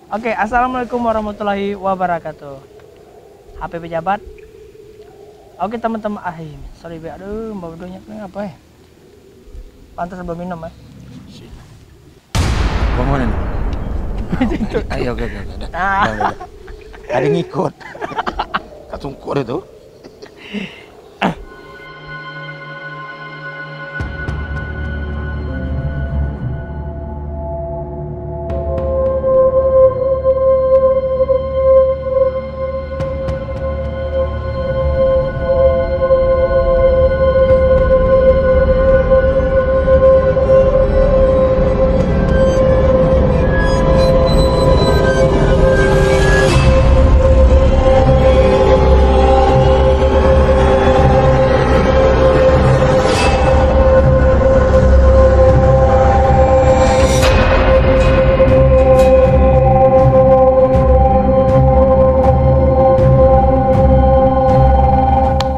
Oke, assalamualaikum warahmatullahi wabarakatuh. HP pejabat. Oke teman-teman, sorry be, aduh mbak bedonya apa ya? Pantas belum minum ya. Bangunin. Ayo, oke. Ada ngikut. Kasungkur itu.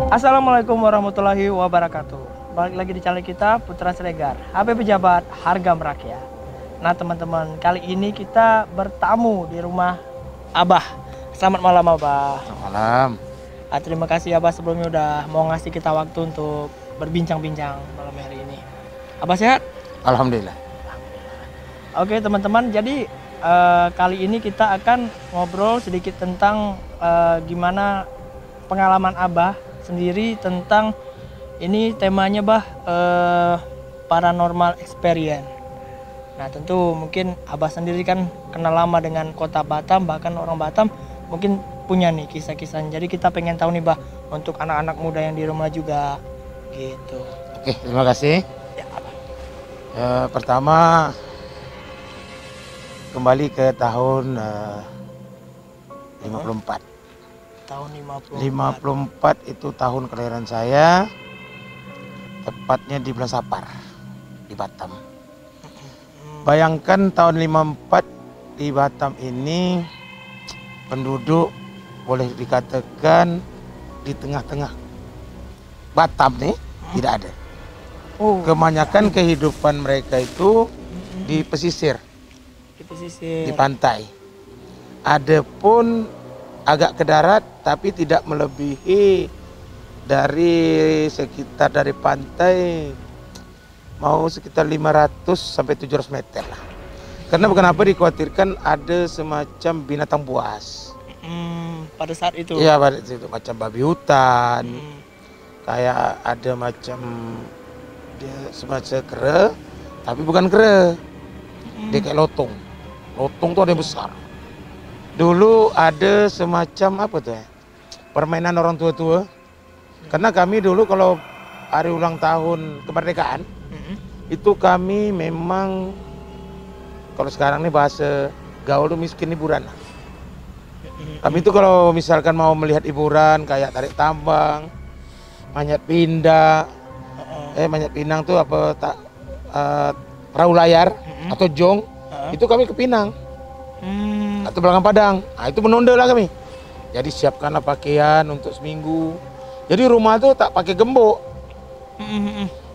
Assalamualaikum warahmatullahi wabarakatuh. Balik lagi di channel kita Putra Siregar, HP Pejabat Harga Merakyat. Nah teman-teman, kali ini kita bertamu di rumah Abah. Selamat malam Abah. Selamat malam. Terima kasih Abah sebelumnya udah mau ngasih kita waktu untuk berbincang-bincang malam hari ini. Abah sehat? Alhamdulillah. Oke teman-teman, jadi kali ini kita akan ngobrol sedikit tentang gimana pengalaman Abah sendiri tentang ini temanya paranormal experience. Nah tentu mungkin Abah sendiri kan kenal lama dengan kota Batam, bahkan orang Batam mungkin punya nih kisah-kisahnya. Jadi kita pengen tahu nih untuk anak-anak muda yang di rumah juga gitu. Oke, terima kasih. Ya, Abah. Pertama kembali ke tahun 54. Tahun 54 itu tahun kelahiran saya, tepatnya di bulan Sapar di Batam. Bayangkan tahun 54 di Batam ini penduduk boleh dikatakan di tengah-tengah Batam nih tidak ada. Kebanyakan kehidupan mereka itu di pesisir, di pantai. Adapun agak ke darat tapi tidak melebihi dari sekitar dari pantai mau sekitar 500 sampai 700 meter lah. Karena kenapa dikhawatirkan ada semacam binatang buas. Pada saat itu? Iya pada saat itu macam babi hutan, kayak ada macam dia semacam kera, tapi bukan kera, dia kayak lotong. Lotong tuh ada yang besar. Dulu ada semacam apa tuh ya, permainan orang tua-tua. Karena kami dulu kalau hari ulang tahun kemerdekaan, itu kami memang kalau sekarang nih bahasa gaul tuh miskin hiburan. Kami itu kalau misalkan mau melihat hiburan kayak tarik tambang, manjat pinang tuh apa perahu layar atau jong, itu kami ke Pinang. Atau belakang Padang, nah itu menonda lah kami. Jadi siapkanlah pakaian untuk seminggu. Jadi rumah tuh tak pakai gembok,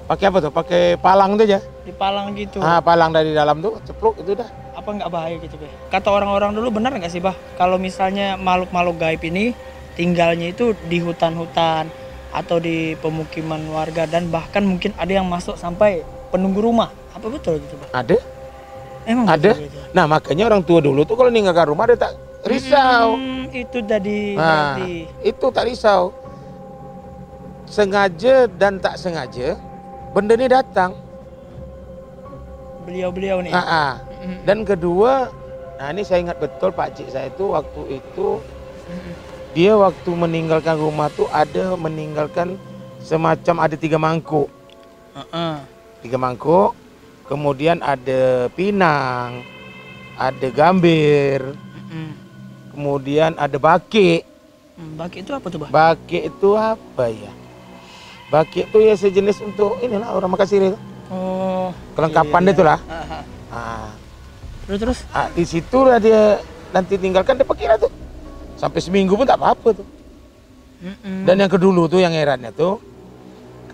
pakai apa tuh? Pakai palang tuh aja. Di palang gitu. Ah palang dari dalam tuh ceplok itu dah. Apa nggak bahaya gitu Be? Kata orang-orang dulu benar nggak sih Bah? Kalau misalnya makhluk-makhluk gaib ini tinggalnya itu di hutan-hutan atau di pemukiman warga dan bahkan mungkin ada yang masuk sampai penunggu rumah. Apa betul gitu Bah? Ada. Emang Ada. gitu? Nah makanya orang tua dulu tuh kalau ninggalkan rumah dia tak risau. Itu jadi Nah, itu tak risau. Sengaja dan tak sengaja benda ini datang. Beliau-beliau nih. Dan kedua, nah ini saya ingat betul Pak Cik saya itu waktu itu dia waktu meninggalkan rumah tuh ada meninggalkan semacam ada 3 mangkuk. 3 mangkuk. Kemudian ada pinang, ada gambir, kemudian ada baki. Baki itu apa tuh Bah? Baki itu apa ya? Baki itu ya sejenis untuk inilah orang Makassar itu. Oh. Kelengkapan itu lah. Terus? Di situ lah dia nanti tinggalkan dia pakai lah tuh. Sampai seminggu pun tak apa-apa tuh. Dan yang kedulu tuh yang herannya tuh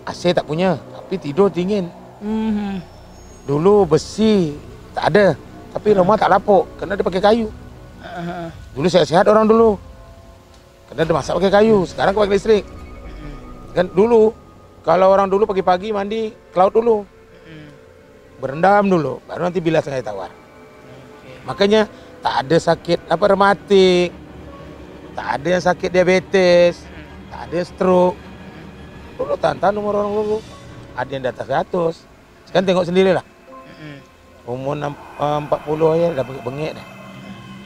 AC tak punya, tapi tidur dingin. Mhm. Dulu besi tak ada, tapi rumah tak lapuk karena dia pakai kayu. Dulu sehat orang dulu. Karena ada masak pakai kayu, sekarang pakai listrik. Kan dulu kalau orang dulu pagi-pagi mandi ke laut dulu. Berendam dulu, baru nanti bilas air tawar. Makanya tak ada sakit rematik. Tak ada yang sakit diabetes. Tak ada yang stroke. Dulu tahan umur orang dulu. Ada yang di atas 100. Sekarang tengok sendiri lah. Umur 40 aja dah bengek dah.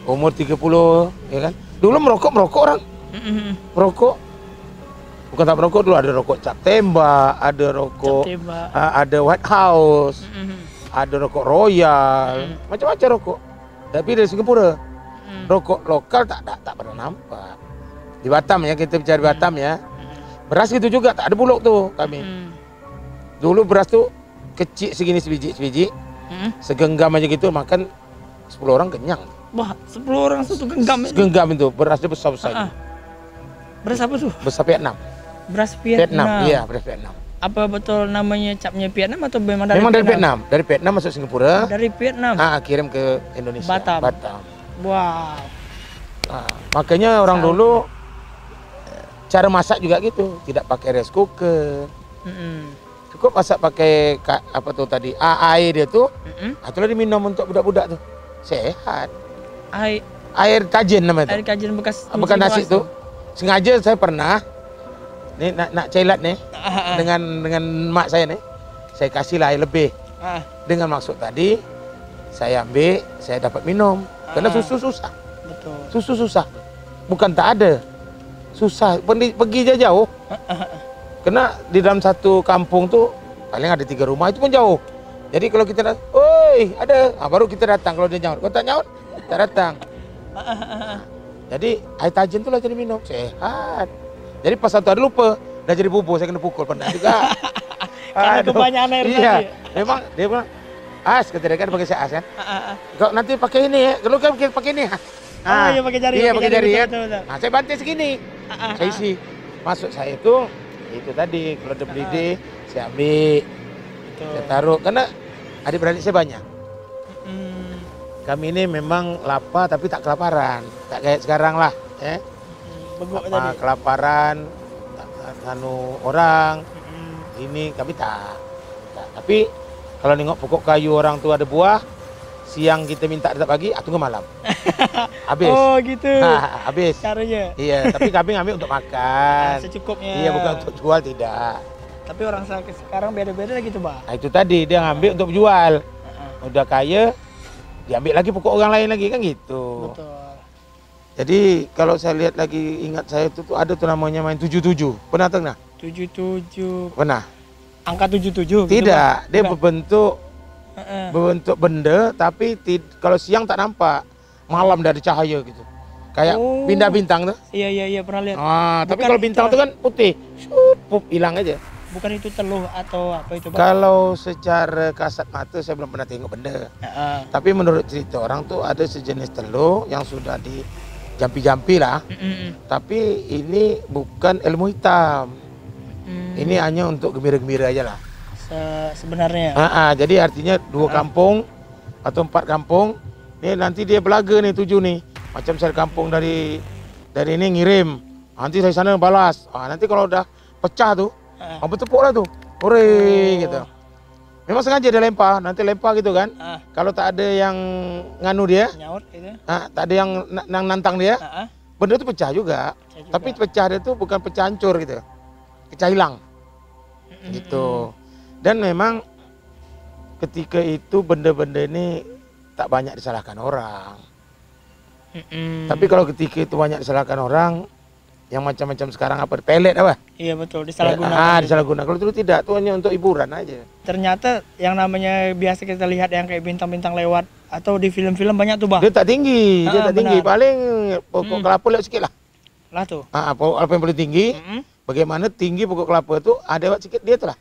Umur 30 ya kan. Dulu merokok orang. Merokok. Bukan tak merokok dulu, ada rokok cap tembak, ada rokok ada White House. Ada rokok Royal, macam-macam rokok. Tapi dari Singapura. Rokok lokal tak pernah nampak. Di Batam ya, kita bicara di Batam ya. Beras gitu juga, tak ada bulog tuh kami. Dulu beras tuh kecil segini sebiji, segenggam aja gitu, makan 10 orang kenyang. Wah, 10 orang satu genggam itu. Segenggam itu, berasnya besar-besar gitu. Beras apa tuh? Beras Vietnam. Beras Vietnam. Iya, beras Vietnam. Apa betul namanya capnya Vietnam atau memang dari Memang Vietnam? Dari Vietnam masuk Singapura. Dari Vietnam. Kirim ke Indonesia. Batam. Wow. Makanya orang dulu cara masak juga gitu, tidak pakai rice cooker. Cukup masak pakai air dia tuh. Itulah diminum untuk budak-budak tuh. Sehat. Air kajen namanya. Air kajen bekas nasi tuh. Sengaja saya pernah nih nak celat nih dengan mak saya nih. Saya kasihlah air lebih. Dengan maksud tadi saya ambil, saya dapat minum. Karena susu susah. Betul. Susu susah. Bukan tak ada. Susah. Pergi jauh. Karena di dalam satu kampung tuh paling ada 3 rumah, itu pun jauh. Jadi kalau kita datang, "Oi, ada." Baru kita datang. Kalau dia nyaut. Kalau tak nyaut, tak datang. Jadi air tajen tuh lah jadi minum. Sehat. Jadi pas satu hari lupa, dah jadi bubur, saya kena pukul. Pernah juga. Karena kebanyakan air iya. tadi. Memang dia bilang, "As," kata dia kan pakai as kan. Kau nanti pakai ini ya. Kalau kan pakai ini. Iya pakai jari. Iya pakai jari kan. Betul. Nah, saya banting segini. Saya isi. Masuk saya itu tadi kalau ada mendidih, saya ambil. Saya taruh karena adik-beradik saya banyak. Kami ini memang lapar tapi tak kelaparan. Tak kayak sekarang lah, ya. Kelaparan, tak orang. Ini kami tak. Tapi kalau nengok pokok kayu orang tu ada buah, siang kita minta tetap pagi, tunggu malam. Habis. Oh gitu. Habis. Caranya. Iya, tapi kami ngambil untuk makan. Secukupnya. Iya, bukan untuk jual, tidak. Tapi orang sekarang beda-beda lagi tuh, Pak. Nah, itu tadi dia ngambil untuk jual. Udah kaya, diambil lagi pokok orang lain lagi kan gitu. Betul. Jadi kalau saya lihat lagi, ingat saya itu tuh ada tuh namanya main 77. Pernah tahu nggak? 77. Pernah. Angka 77. Tidak, gitu, dia berbentuk benda tapi kalau siang tak nampak. Malam dari cahaya gitu. Kayak pindah bintang tuh. Iya pernah lihat. Tapi kalau bintang itu kan putih. Pup, hilang aja. Bukan itu teluh atau apa itu, Pak? Kalau secara kasat mata saya belum pernah tengok benda. Tapi menurut cerita orang tuh ada sejenis teluh yang sudah dijampi-jampi lah. Tapi ini bukan ilmu hitam. Ini hanya untuk gembira-gembira aja lah. Sebenarnya. Jadi artinya 2 kampung atau 4 kampung. Ini nanti dia belaga nih 7 nih. Macam saya kampung dari ini ngirim. Nanti saya sana balas. Nanti kalau udah pecah tuh, bertepuk lah tuh. Hore gitu. Memang sengaja dia lempar, nanti lempar gitu kan. Kalau tak ada yang nganu dia, nyaut gitu. Tak ada yang nantang dia, benda itu pecah juga. Tapi pecah dia tuh bukan pecah hancur gitu. Pecah hilang. Gitu. Dan memang ketika itu benda-benda ini tak banyak disalahkan orang. Tapi kalau ketika itu banyak disalahkan orang, yang macam-macam sekarang apa pelet apa? Iya betul, disalahgunakan. Disalahgunakan. Kalau dulu tidak, itu hanya untuk hiburan aja. Ternyata yang namanya biasa kita lihat yang kayak bintang-bintang lewat atau di film-film banyak tuh, Bang. Dia tak tinggi, Paling pokok kelapa lewat sikit lah. Lah tuh. Pokok kelapa yang paling tinggi. Bagaimana tinggi pokok kelapa itu ada lewat sikit dia tuh lah.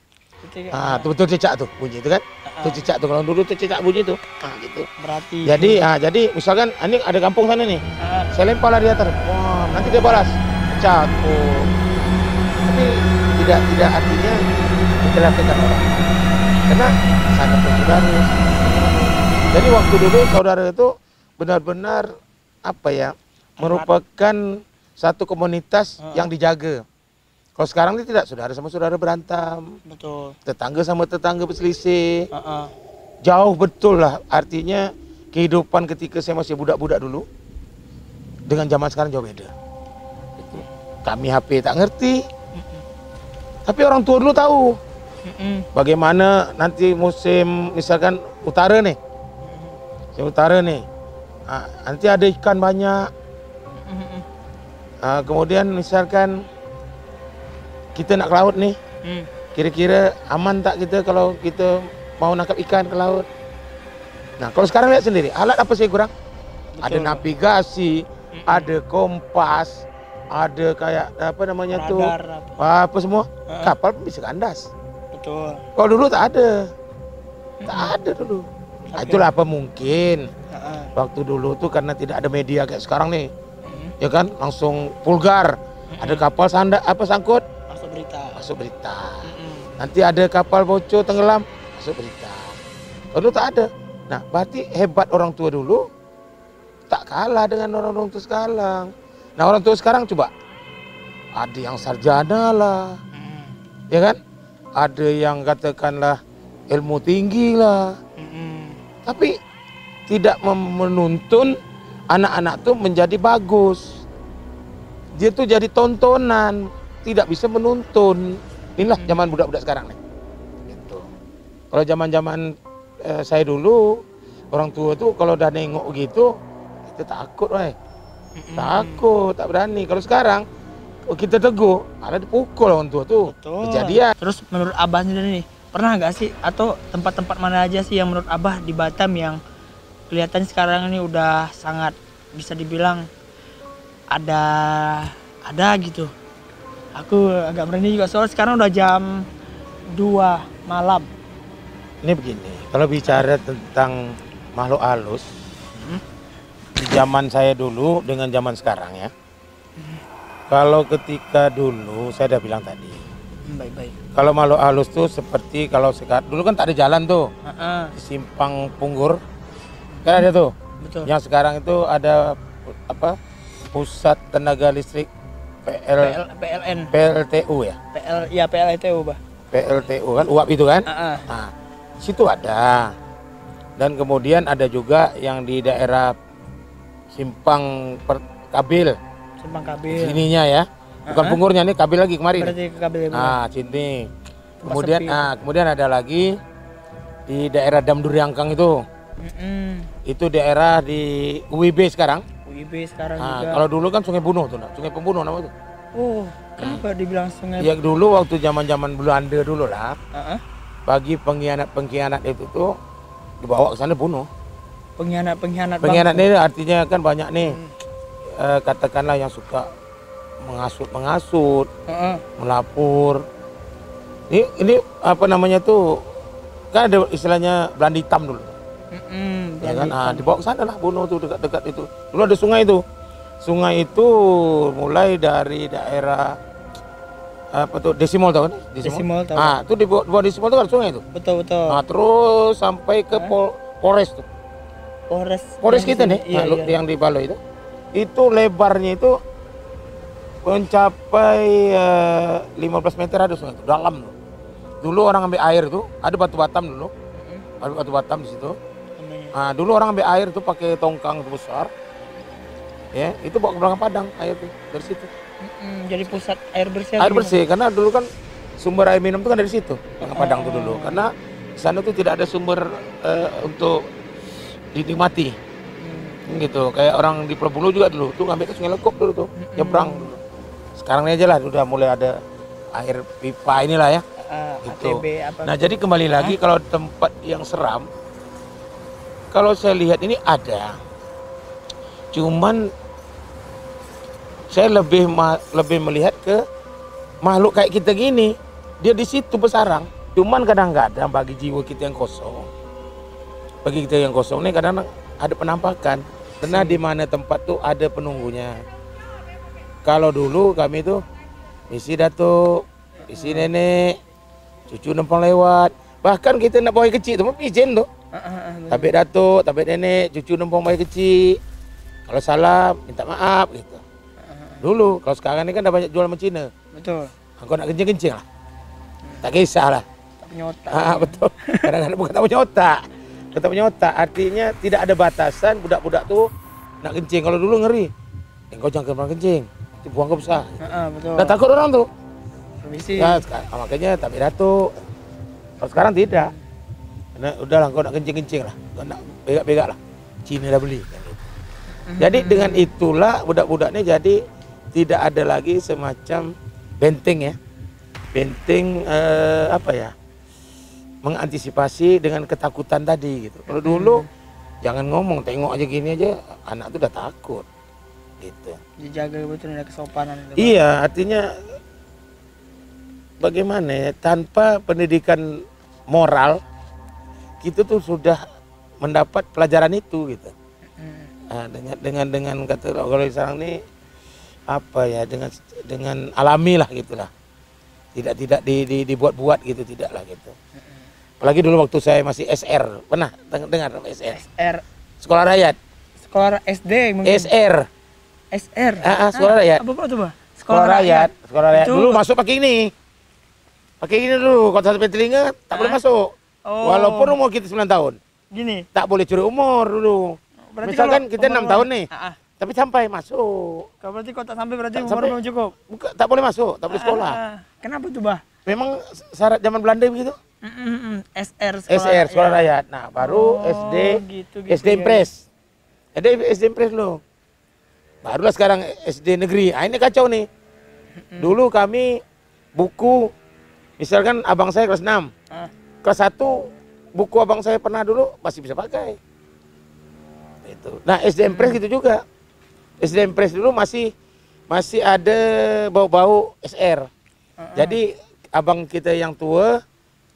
Itu betul cecak tuh bunyi itu kan. Itu cecak tuh, kalau dulu tuh cecak bunyi tuh. Gitu. Berarti. Jadi misalkan ini ada kampung sana nih. Saya lempar lah di atas. Wah, nanti dia balas. Pecah. Tapi tidak artinya mencelakakan orang. Karena sangat saudara. Jadi waktu dulu saudara itu benar-benar apa ya, merupakan satu komunitas yang dijaga. Kalau sekarang ini tidak, saudara sama saudara berantem, Betul. tetangga sama tetangga berselisih, jauh betul lah. Artinya kehidupan ketika saya masih budak-budak dulu dengan zaman sekarang jauh beda. Gitu. Kami HP tak ngerti, tapi orang tua dulu tahu bagaimana nanti musim misalkan utara nih, nanti ada ikan banyak. Kemudian misalkan kita nak ke laut nih, kira-kira aman tak kita kalau kita mau nangkap ikan ke laut? Nah, kalau sekarang lihat sendiri, alat apa sih kurang? Betul. Ada navigasi, ada kompas, ada kayak apa namanya tuh, apa semua, kapal pun bisa kandas. Betul. Kalau dulu tak ada, dulu. Nah, itulah apa mungkin waktu dulu tuh karena tidak ada media kayak sekarang nih, ya kan, langsung vulgar. Ada kapal sangkut, masuk berita. Nanti ada kapal bocor tenggelam, masuk berita. Dulu tak ada. Nah, berarti hebat orang tua dulu tak kalah dengan orang tua sekarang. Nah, orang tua sekarang coba ada yang sarjana lah, ya kan? Ada yang katakanlah ilmu tinggi lah, tapi tidak menuntun anak-anak tuh menjadi bagus. Dia tuh jadi tontonan, tidak bisa menuntun. Inilah zaman budak-budak sekarang nih. Gitu. Kalau zaman-zaman saya dulu, orang tua tuh kalau udah nengok gitu, kita takut, takut, tak berani. Kalau sekarang kita teguh, ada dipukul orang tua tuh. Betul. Kejadian. Terus menurut Abah sendiri nih, pernah nggak sih atau tempat-tempat mana aja sih yang menurut Abah di Batam yang kelihatan sekarang ini udah sangat bisa dibilang ada gitu. Aku agak merinding juga soal sekarang udah jam 2 malam. Ini begini, kalau bicara tentang makhluk halus, di zaman saya dulu dengan zaman sekarang ya. Kalau ketika dulu saya udah bilang tadi, Baik-baik. kalau makhluk halus tuh seperti kalau sekarang dulu kan tak ada jalan tuh, di Simpang Punggur kan ada tuh. Betul. Yang sekarang itu ada apa? Pusat Tenaga Listrik PLN. PLTU ya. PLTU, Bah. PLTU kan, uap itu kan. Nah, situ ada. Dan kemudian ada juga yang di daerah Simpang Kabil. Simpang Kabil. Sininya ya. Bukan Punggurnya nih, Kabil lagi kemarin. Berarti ke Kabil. Nah, sini. Kemudian ada lagi di daerah Dam Duryangkang itu. Itu daerah di UIB sekarang. UIB sekarang Nah, juga. kalau dulu kan Sungai Bunuh tuh, Sungai Pembunuh nama itu. Oh, kenapa dibilang sungai? Ya dulu waktu zaman-zaman Belanda dulu lah. Bagi pengkhianat itu tuh dibawa ke sana bunuh. Pengkhianat ini artinya kan banyak nih, katakanlah yang suka menghasut, melapor. Ini apa namanya tuh, kan ada istilahnya Belanda hitam dulu. Ya kan, dibawa ke sana lah bunuh tuh dekat-dekat itu. Dulu ada sungai itu. Sungai itu mulai dari daerah apa tuh, Desimol tahu kan? Desimol tahu. Itu di bawah Desimol tuh ada sungai itu. Betul. Nah, terus sampai ke Polres tuh. Polres kita nih, yang di Balo itu. Itu lebarnya itu mencapai 15 meter ada sungai itu, dalam tuh. Dulu orang ambil air tuh, ada batu batam dulu. Ada batu batam di situ. Nah, dulu orang ambil air tuh pakai tongkang besar. Ya, itu bawa ke belakang padang air tuh dari situ. Jadi pusat air bersih. Air bersih karena dulu kan sumber air minum itu kan dari situ, belakang padang tuh dulu. Karena di sana tuh tidak ada sumber untuk dinikmati. Gitu. Kayak orang di Pulau Bulu juga dulu tuh ngambil ke Sungai Lekop dulu tuh, nyebrang dulu. Sekarang ini aja lah udah mulai ada air pipa inilah ya. Gitu. Nah, jadi kembali lagi kalau tempat yang seram, kalau saya lihat ini ada. Cuman saya lebih melihat ke makhluk kayak kita gini, dia di situ bersarang. Cuman kadang-kadang bagi jiwa kita yang kosong, nih kadang ada penampakan. Karena di mana tempat tuh ada penunggunya. Kalau dulu kami tuh misi datuk, misi nenek, cucu numpang lewat. Bahkan kita nak bawa kecil tuh izin tuh. Tapi datuk, tapi nenek, cucu numpang bayi kecil. Kalau salah minta maaf gitu. Dulu, kalau sekarang ini kan udah banyak jual sama Cina. Betul. Engkau nak kencing-kencing lah. Tak kisah lah. Tak punya otak. Betul. Kadang-kadang bukan tak punya otak. Tak punya otak. Artinya tidak ada batasan budak-budak tuh nak kencing. Kalau dulu ngeri. Engkau jangan kemana kencing. Itu buang kau besar. Betul. Udah takut orang tuh. Permisi. Ya, makanya tak datuk. Kalau sekarang tidak. Karena udahlah kau nak kencing-kencing lah. Kau nak begak-begak lah. Cina dah beli. Jadi dengan itulah budak-budaknya jadi tidak ada lagi semacam benteng ya. Benteng apa ya? Mengantisipasi dengan ketakutan tadi gitu. Kalau dulu jangan ngomong, tengok aja gini aja anak tuh udah takut. Gitu. Dijaga betul ada kesopanan itu, Pak. Iya, artinya bagaimana ya, tanpa pendidikan moral kita tuh sudah mendapat pelajaran itu gitu. Nah, dengan kata kalau sekarang ini apa ya, dengan alami lah gitulah. Tidak dibuat-buat gitu, tidak lah gitu. Apalagi dulu waktu saya masih SR, pernah dengar SR? SR. Sekolah Rakyat. Sekolah SD mungkin. SR. SR. Sekolah Rakyat. Apa tuh, Pak? Sekolah Rakyat. Sekolah Rakyat. Itu... Dulu masuk pakai ini. Pakai ini dulu, kalau sampai telinga tak boleh masuk. Oh. Walaupun umur kita 9 tahun. Gini. Tak boleh curi umur dulu. Berarti misalkan kita 6 tahun nih. Tapi sampai masuk. Kalau berarti kalau tak sampai berarti Tak umur sampai. belum cukup. Bukan, tak boleh masuk, tak boleh sekolah. Kenapa tuh, Bah? Memang syarat zaman Belanda begitu. SR Sekolah Rakyat. Nah, baru SD gitu, SD Impres. Ada SD Impres lo. Barulah sekarang SD negeri. Ah, ini kacau nih. Dulu kami buku, misalkan abang saya kelas 6. Kelas 1 buku abang saya pernah dulu masih bisa pakai. Itu. Nah, SD Impres gitu juga. SD Impres dulu masih ada bau-bau SR. Jadi abang kita yang tua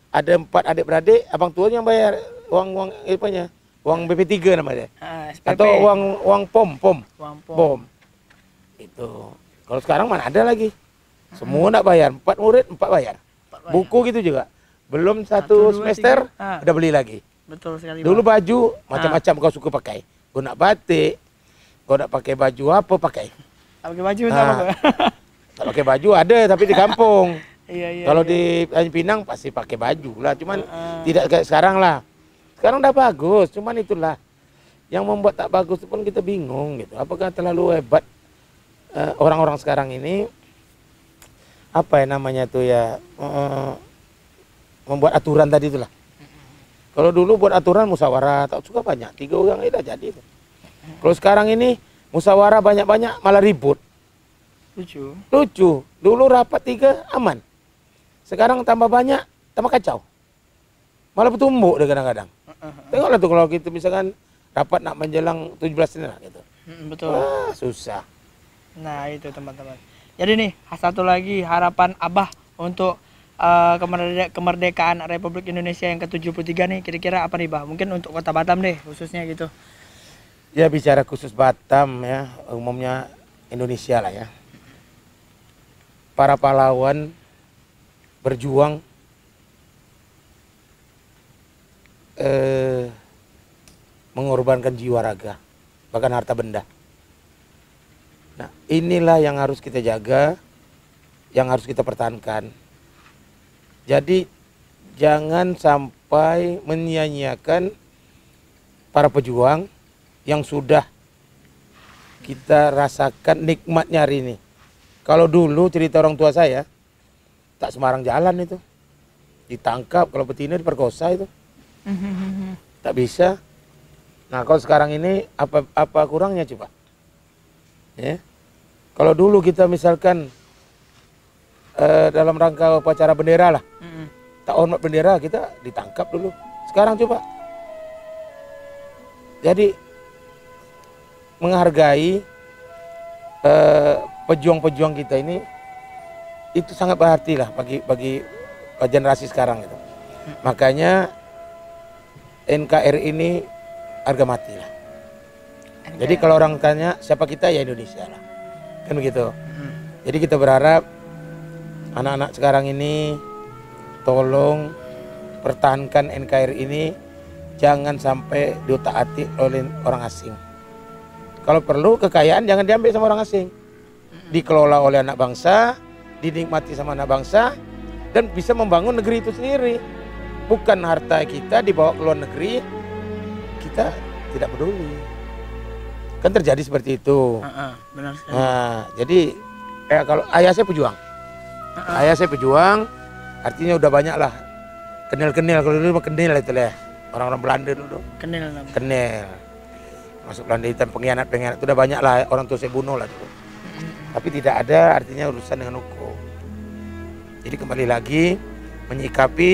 ada 4 adik-beradik, abang tua yang bayar uang apanya? Uang BP3 namanya. SPP. Atau uang POM. Uang POM. Itu. Kalau sekarang mana ada lagi? Semua nak bayar, 4 murid 4 bayar. Buku gitu juga. Belum satu semester udah beli lagi. Betul sekali. Dulu baju macam-macam kau suka pakai. Kau nak batik, kau nak pakai baju apa pakai? Tak pakai baju sama kok. Tak pakai baju ada tapi di kampung. Iya. Kalau di Pinang pasti pakai baju lah, cuman tidak kayak sekarang lah. Sekarang udah bagus, cuman itulah yang membuat tak bagus itu pun kita bingung gitu. Apakah terlalu hebat orang-orang sekarang ini, apa ya namanya tuh ya, membuat aturan tadi itulah. Kalau dulu buat aturan musyawarah, tak suka banyak, 3 orang itu jadi itu. Kalau sekarang ini musyawarah banyak-banyak malah ribut. Lucu. Dulu rapat 3 aman. Sekarang tambah banyak, tambah kacau. Malah bertumbuk deh kadang-kadang. Tengoklah tuh kalau gitu misalkan rapat nak menjelang 17 ini lah gitu. Betul. Susah. Nah itu teman-teman. Jadi nih satu lagi harapan Abah untuk kemerdekaan Republik Indonesia yang ke-73 nih, kira-kira apa nih, Bah? Mungkin untuk Kota Batam deh khususnya gitu. Ya bicara khusus Batam ya, umumnya Indonesia lah ya. Para pahlawan berjuang mengorbankan jiwa raga, bahkan harta benda. Nah, inilah yang harus kita jaga, yang harus kita pertahankan. Jadi jangan sampai menyia-nyiakan para pejuang yang sudah kita rasakan nikmatnya hari ini. Kalau dulu cerita orang tua saya, tak sembarang jalan itu. Ditangkap, kalau betina diperkosa itu. Tak bisa. Nah, kalau sekarang ini apa kurangnya coba? Ya. Kalau dulu kita misalkan dalam rangka upacara bendera lah, tak hormat bendera kita ditangkap dulu. Sekarang coba. Jadi menghargai pejuang-pejuang kita ini itu sangat berarti lah bagi generasi sekarang itu. Makanya NKRI ini harga mati lah. Jadi kalau orang tanya siapa kita, ya Indonesia lah. Kan begitu. Jadi kita berharap anak-anak sekarang ini tolong pertahankan NKRI ini, jangan sampai diotak-atik oleh orang asing. Kalau perlu kekayaan jangan diambil sama orang asing. Dikelola oleh anak bangsa, dinikmati sama anak bangsa, dan bisa membangun negeri itu sendiri. Bukan harta kita dibawa ke luar negeri, kita tidak peduli. Kan terjadi seperti itu. Benar sekali. Nah, jadi kalau ayah saya pejuang. Ayah saya pejuang, artinya udah banyak lah. Kenil-kenil, kalau dulu mah kenil itu lah. Orang-orang Belanda dulu. Kenil namanya. Kenil. Masuk Belanda hitam, pengkhianat-pengkhianat itu udah banyak lah, orang tua saya bunuh lah dulu. Tapi tidak ada artinya urusan dengan hukum. Jadi kembali lagi menyikapi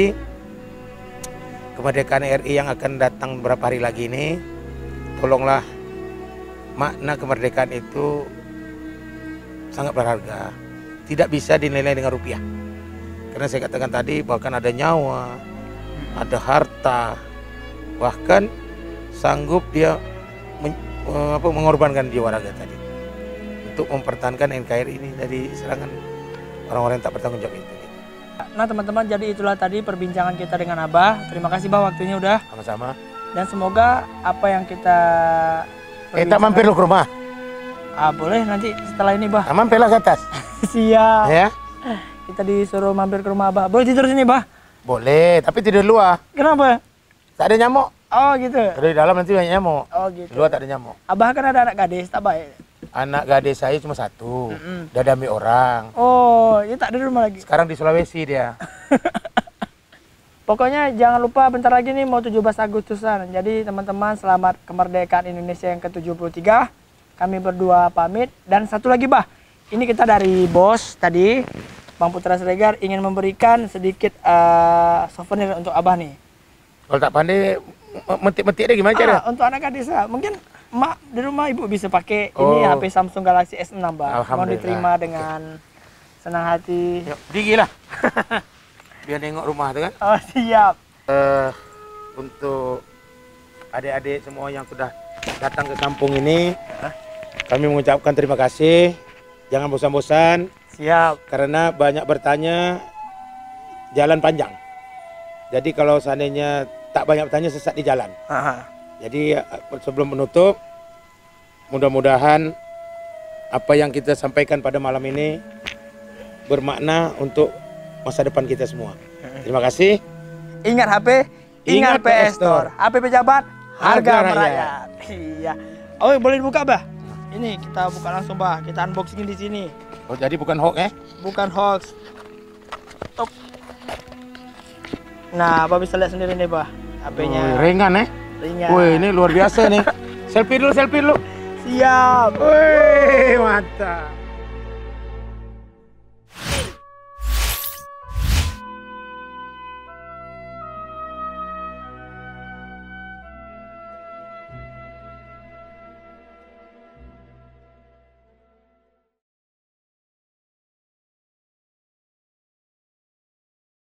kemerdekaan RI yang akan datang beberapa hari lagi ini, tolonglah makna kemerdekaan itu sangat berharga. Tidak bisa dinilai dengan rupiah. Karena saya katakan tadi bahkan ada nyawa, ada harta, bahkan sanggup dia mengorbankan jiwa raga tadi untuk mempertahankan NKRI ini dari serangan orang-orang yang tak bertanggung jawab itu. Nah teman-teman, jadi itulah tadi perbincangan kita dengan Abah. Terima kasih Bah waktunya udah. Sama-sama. Dan semoga apa yang kita Tak mampir lo ke rumah. Boleh nanti setelah ini Bah. Mampirlah ke atas. Siap. Ya. Kita disuruh mampir ke rumah Abah. Boleh tidur sini Bah? Boleh, tapi tidur luar. Kenapa? Tak ada nyamuk. Oh gitu. Kalau di dalam nanti banyak nyamuk. Oh gitu. Di luar tak ada nyamuk. Abah kan ada anak gadis, tak baik. Anak gadis saya cuma satu. Udah diambil orang. Oh, ini tak ada di rumah lagi. Sekarang di Sulawesi dia. Pokoknya jangan lupa bentar lagi nih mau 17 Agustusan. Jadi teman-teman, selamat kemerdekaan Indonesia yang ke-73. Kami berdua pamit. Dan satu lagi Bah, ini kita dari bos tadi, Bang Putra Siregar ingin memberikan sedikit souvenir untuk Abah nih. Kalau tak pandai metik-metik dia gimana cara? Untuk anak gadis mungkin mak di rumah ibu bisa pakai ini HP Samsung Galaxy S6 Bah. Mau diterima dengan senang hati. Yuk, pergilah. Biar nengok rumah tuh kan. Oh siap. Untuk adik-adik semua yang sudah datang ke kampung ini, kami mengucapkan terima kasih. Jangan bosan-bosan. Siap. Karena banyak bertanya, jalan panjang. Jadi kalau seandainya tak banyak bertanya, sesat di jalan. Jadi sebelum menutup, mudah-mudahan apa yang kita sampaikan pada malam ini bermakna untuk masa depan kita semua. Terima kasih. Ingat HP, ingat PS Store. HP pejabat, harga rakyat. Iya. Oh, boleh dibuka, Bah? Ini kita buka langsung, Bah. Kita unboxing di sini. Oh, jadi bukan hoax ya? Bukan hoax. Top. Nah, Abah bisa lihat sendiri nih, Bah. HP-nya. Ringan ya? Ringan. Wih, ini luar biasa nih. Selfie dulu, selfie dulu. Siap. Wih, mantap.